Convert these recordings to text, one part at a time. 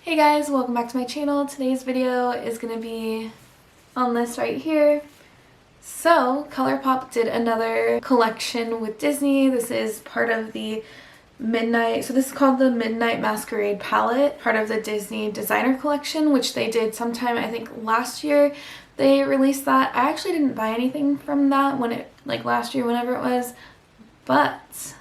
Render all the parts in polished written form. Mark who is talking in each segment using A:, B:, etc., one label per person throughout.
A: Hey guys, welcome back to my channel. Today's video is going to be on this right here. So, Colourpop did another collection with Disney. This is part of the this is called the Midnight Masquerade palette, part of the Disney designer collection, which they did sometime, I think last year. They released that. I actually didn't buy anything from that last year, whenever it was, but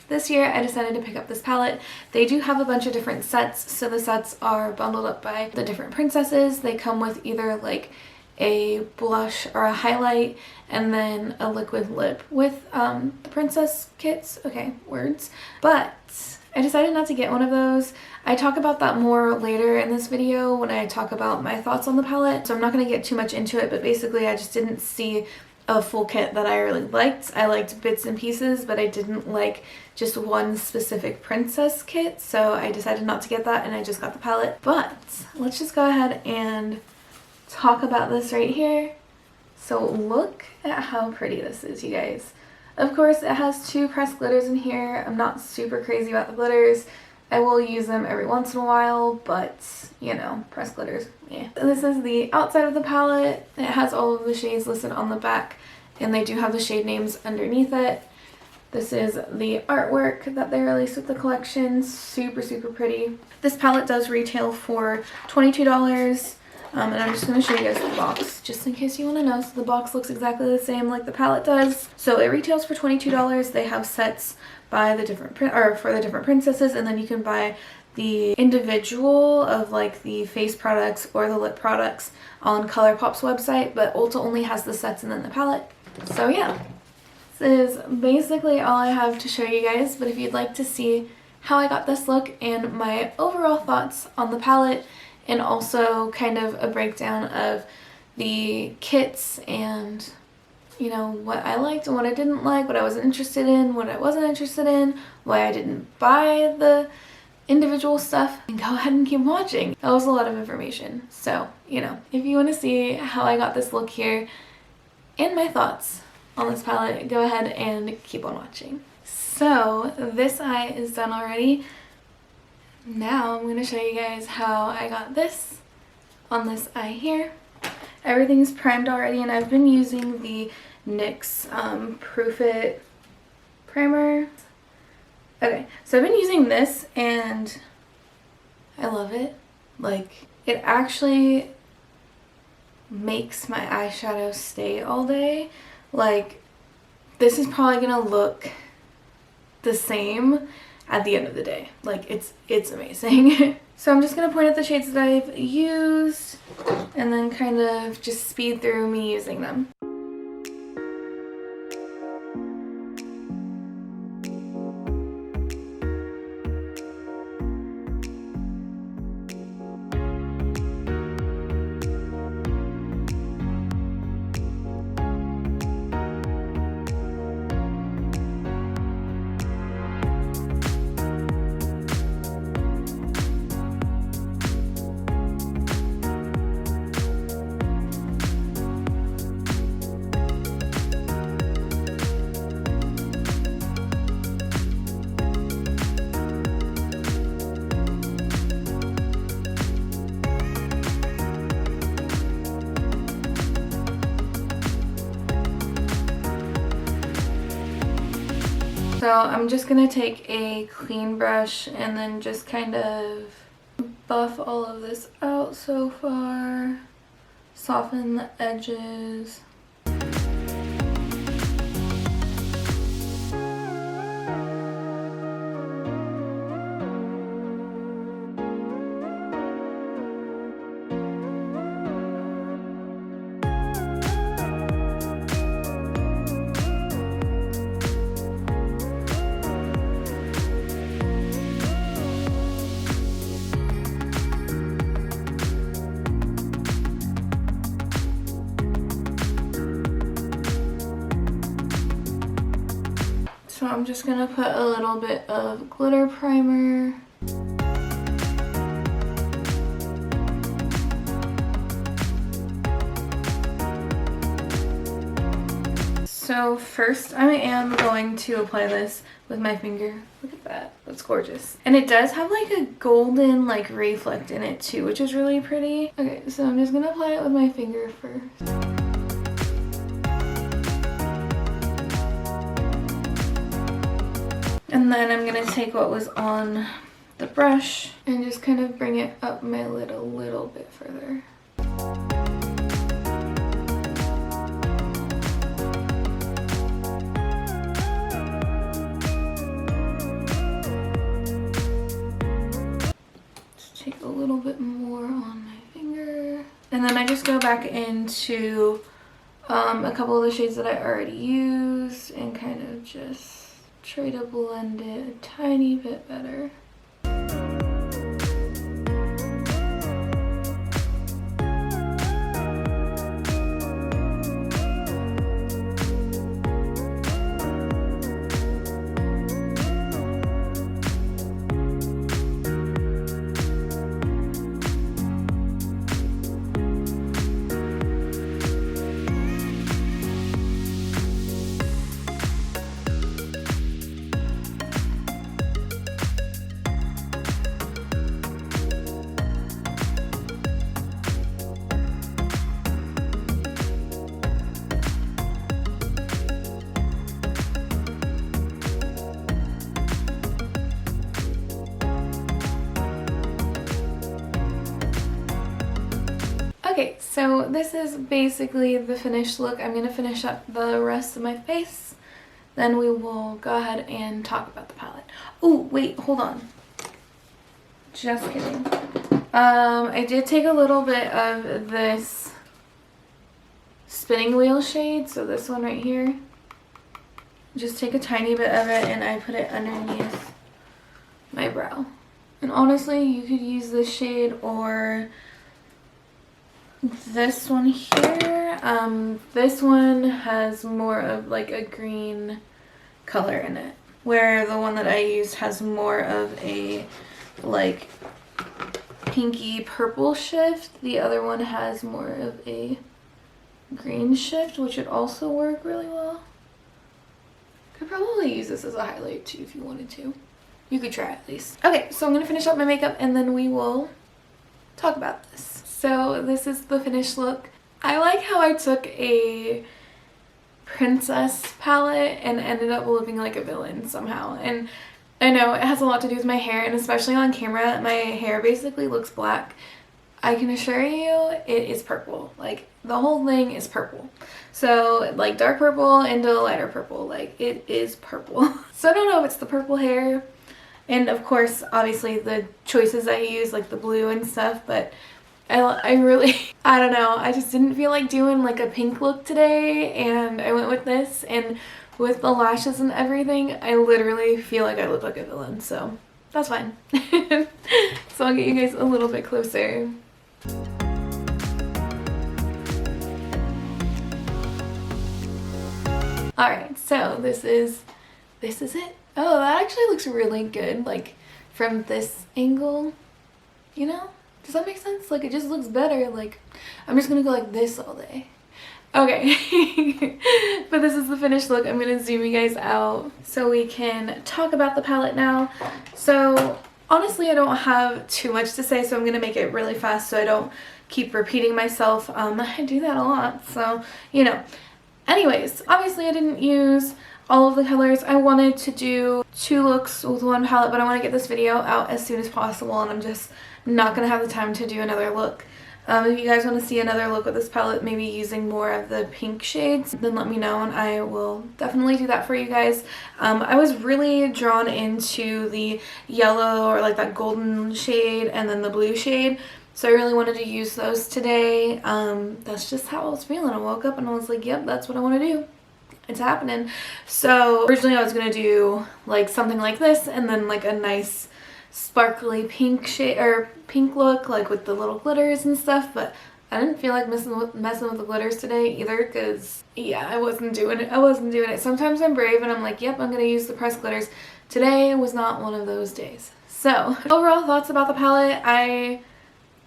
A: this year I decided to pick up this palette. They do have a bunch of different sets, so the sets are bundled up by the different princesses. They come with either like a blush or a highlight and then a liquid lip with the princess kits. Okay, words. But I decided not to get one of those. I talk about that more later in this video when I talk about my thoughts on the palette, so I'm not going to get too much into it, but basically I just didn't see a full kit that I really liked. I liked bits and pieces, but I didn't like just one specific princess kit, so I decided not to get that and I just got the palette. But let's just go ahead and talk about this right here. So look at how pretty this is, you guys. Of course, it has two pressed glitters in here. I'm not super crazy about the glitters. I will use them every once in a while, but you know, pressed glitters, yeah. This is the outside of the palette. It has all of the shades listed on the back, and they do have the shade names underneath it. This is the artwork that they released with the collection. Super, super pretty. This palette does retail for $22. And I'm just going to show you guys the box, just in case you want to know. So the box looks exactly the same like the palette does. So it retails for $22. They have sets by the different for the different princesses, and then you can buy the individual of like the face products or the lip products on Colourpop's website, but Ulta only has the sets and then the palette. So yeah, this is basically all I have to show you guys, but if you'd like to see how I got this look and my overall thoughts on the palette, and also kind of a breakdown of the kits and, you know, what I liked and what I didn't like, what I was interested in, what I wasn't interested in, why I didn't buy the individual stuff, and go ahead and keep watching. That was a lot of information. So, you know, if you want to see how I got this look here and my thoughts on this palette, go ahead and keep on watching. So, this eye is done already. Now I'm going to show you guys how I got this on this eye here. Everything's primed already, and I've been using the NYX Proof It primer. Okay, so I've been using this and I love it. Like, it actually makes my eyeshadow stay all day. Like, this is probably going to look the same at the end of the day. Like, it's amazing. So I'm just going to point out the shades that I've used and then kind of just speed through me using them. So I'm just going to take a clean brush and then just kind of buff all of this out so far, soften the edges. So I'm just going to put a little bit of glitter primer. So first I am going to apply this with with my finger. Look at that. That's gorgeous. And it does have like a golden like reflect in it too, which is really pretty. Okay, so I'm just gonna apply it with my finger first. And then I'm gonna take what was on the brush and just kind of bring it up my lid a little bit further. Take a little bit more on my finger, and then I just go back into a couple of the shades that I already used and kind of just try to blend it a tiny bit better. Okay, so this is basically the finished look. I'm going to finish up the rest of my face. Then we will go ahead and talk about the palette. Oh, wait, hold on. Just kidding. I did take a little bit of this spinning wheel shade, so this one right here. Just take a tiny bit of it and I put it underneath my brow. And honestly, you could use this shade or this one here. This one has more of like a green color in it, where the one that I used has more of a like pinky purple shift. The other one has more of a green shift, which would also work really well. Could probably use this as a highlight too if you wanted to. You could try at least. Okay, so I'm gonna finish up my makeup and then we will talk about this. So this is the finished look. I like how I took a princess palette and ended up looking like a villain somehow. And I know it has a lot to do with my hair, and especially on camera, my hair basically looks black. I can assure you it is purple. Like, the whole thing is purple. So, like, dark purple into lighter purple. Like, it is purple. So I don't know if it's the purple hair. And, of course, obviously the choices I use, like the blue and stuff, but I really, I don't know, I just didn't feel like doing like a pink look today, and I went with this, and with the lashes and everything, I literally feel like I look like a villain, so that's fine. So I'll get you guys a little bit closer. Alright, so this is it. Oh, that actually looks really good, like from this angle, you know? Does that make sense? Like, it just looks better. Like, I'm just gonna go like this all day. Okay. But this is the finished look. I'm gonna zoom you guys out so we can talk about the palette now. So, honestly, I don't have too much to say, so I'm gonna make it really fast so I don't keep repeating myself. I do that a lot, so, you know. Anyways, obviously I didn't use all of the colors. I wanted to do 2 looks with one palette, but I want to get this video out as soon as possible, and I'm just not gonna have the time to do another look. If you guys want to see another look with this palette, maybe using more of the pink shades, then let me know and I will definitely do that for you guys. I was really drawn into the yellow or like that golden shade and then the blue shade, so I really wanted to use those today. That's just how I was feeling. I woke up and I was like, yep, that's what I want to do. It's happening. So originally I was gonna do like something like this and then like a nice sparkly pink shade or pink look, like with the little glitters and stuff, but I didn't feel like messing with the glitters today either, because yeah, I wasn't doing it. Sometimes I'm brave and I'm like, yep, I'm gonna use the pressed glitters. Today was not one of those days. So overall thoughts about the palette, I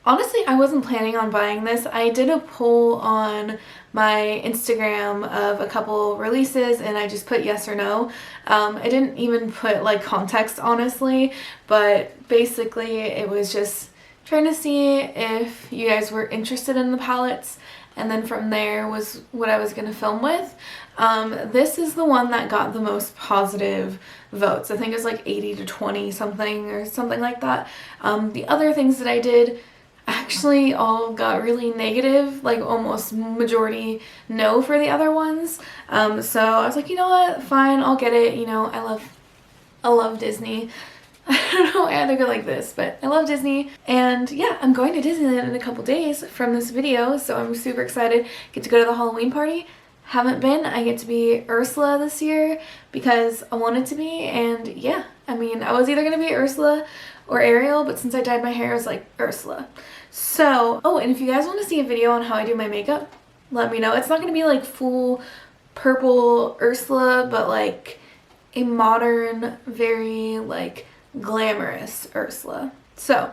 A: Honestly, I wasn't planning on buying this. I did a poll on my Instagram of a couple releases and I just put yes or no. I didn't even put like context, honestly, but basically it was just trying to see if you guys were interested in the palettes, and then from there was what I was going to film with. This is the one that got the most positive votes. I think it was like 80 to 20 something or something like that. The other things that I did actually all got really negative, like almost majority no for the other ones. So I was like, you know what, fine, I'll get it. You know, I love Disney. I don't know why I think like this, but I love Disney. And yeah, I'm going to Disneyland in a couple days from this video, so I'm super excited. Get to go to the Halloween party. Haven't been. I get to be Ursula this year because I wanted to be, and yeah, I mean, I was either going to be Ursula or Ariel, but since I dyed my hair, I was like Ursula. So, oh, and if you guys want to see a video on how I do my makeup, let me know. It's not going to be like full purple Ursula, but like a modern, very like glamorous Ursula. So,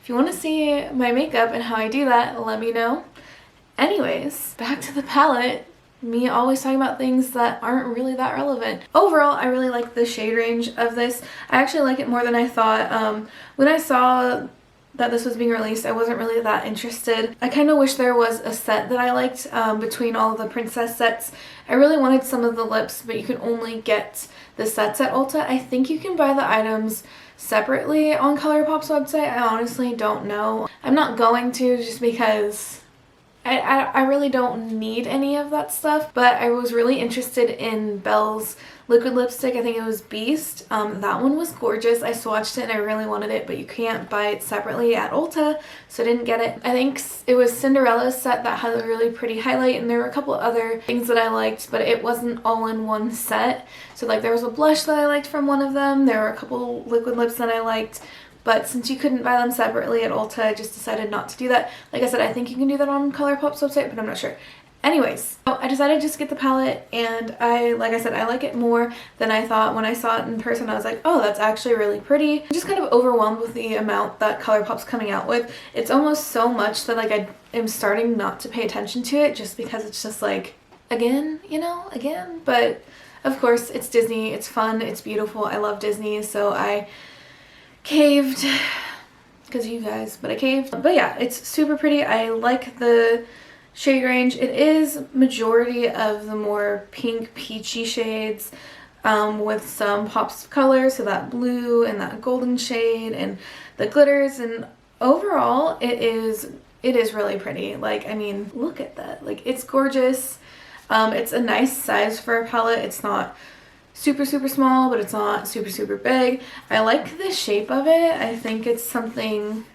A: if you want to see my makeup and how I do that, let me know. Anyways, back to the palette. Me always talking about things that aren't really that relevant. Overall, I really like the shade range of this. I actually like it more than I thought. When I saw that this was being released, I wasn't really that interested. I kind of wish there was a set that I liked between all of the princess sets. I really wanted some of the lips, but you can only get the sets at Ulta. I think you can buy the items separately on Colourpop's website. I honestly don't know. I'm not going to, just because I really don't need any of that stuff, but I was really interested in Belle's liquid lipstick. I think it was Beast. That one was gorgeous. I swatched it and I really wanted it, but you can't buy it separately at Ulta, so I didn't get it. I think it was Cinderella's set that had a really pretty highlight, and there were a couple other things that I liked, but it wasn't all in one set. So like there was a blush that I liked from one of them. There were a couple liquid lips that I liked. But since you couldn't buy them separately at Ulta, I just decided not to do that. Like I said, I think you can do that on Colourpop's website, but I'm not sure. Anyways, so I decided to just get the palette, and like I said, I like it more than I thought. When I saw it in person, I was like, oh, that's actually really pretty. I'm just kind of overwhelmed with the amount that Colourpop's coming out with. It's almost so much that like I am starting not to pay attention to it, just because it's just like, again, you know, again. But of course, it's Disney, it's fun, it's beautiful, I love Disney, so I caved because of you guys, but I caved. But yeah, it's super pretty. I like the shade range. It is majority of the more pink peachy shades with some pops of color, so that blue and that golden shade and the glitters, and overall it is really pretty. Like, I mean, look at that. Like, it's gorgeous. It's a nice size for a palette. It's not super small, but it's not super big. I like the shape of it. I think it's something,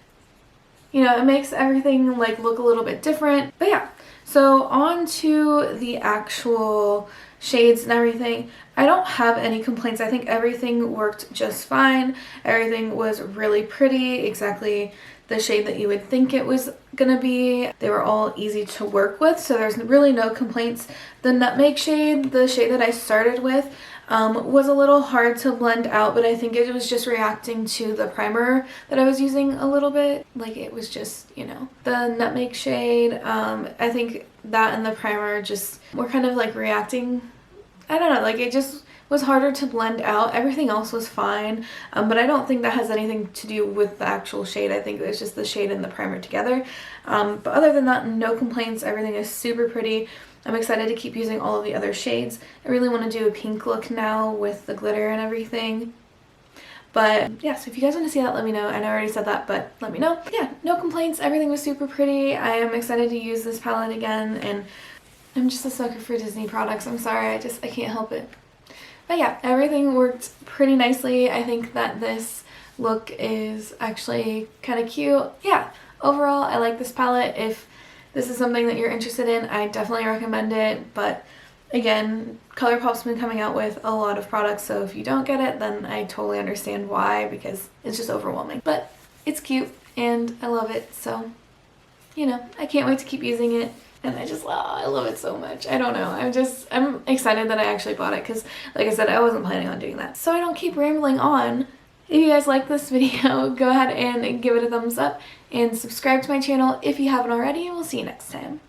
A: you know, it makes everything like look a little bit different. But yeah, so on to the actual shades and everything. I don't have any complaints. I think everything worked just fine. Everything was really pretty, exactly the shade that you would think it was gonna be. They were all easy to work with, so there's really no complaints. The nutmeg shade, the shade that I started with, was a little hard to blend out, but I think it was just reacting to the primer that I was using a little bit. Like, it was just, you know, the nutmeg shade, I think that and the primer just were kind of like reacting. I don't know, like it just was harder to blend out. Everything else was fine, but I don't think that has anything to do with the actual shade. I think it was just the shade and the primer together. But other than that, no complaints. Everything is super pretty. I'm excited to keep using all of the other shades. I really want to do a pink look now with the glitter and everything. But yeah, so if you guys want to see that, let me know. I know I already said that, but let me know. Yeah, no complaints. Everything was super pretty. I am excited to use this palette again, and I'm just a sucker for Disney products. I'm sorry, I can't help it. But yeah, everything worked pretty nicely. I think that this look is actually kind of cute. Yeah, overall, I like this palette. If this is something that you're interested in, I definitely recommend it. But again, Colourpop's been coming out with a lot of products, so if you don't get it, then I totally understand why, because it's just overwhelming. But it's cute and I love it, so, you know, I can't wait to keep using it. And I love it so much. I don't know. I'm excited that I actually bought it because, like I said, I wasn't planning on doing that. So I don't keep rambling on. If you guys like this video, go ahead and give it a thumbs up and subscribe to my channel if you haven't already, and we'll see you next time.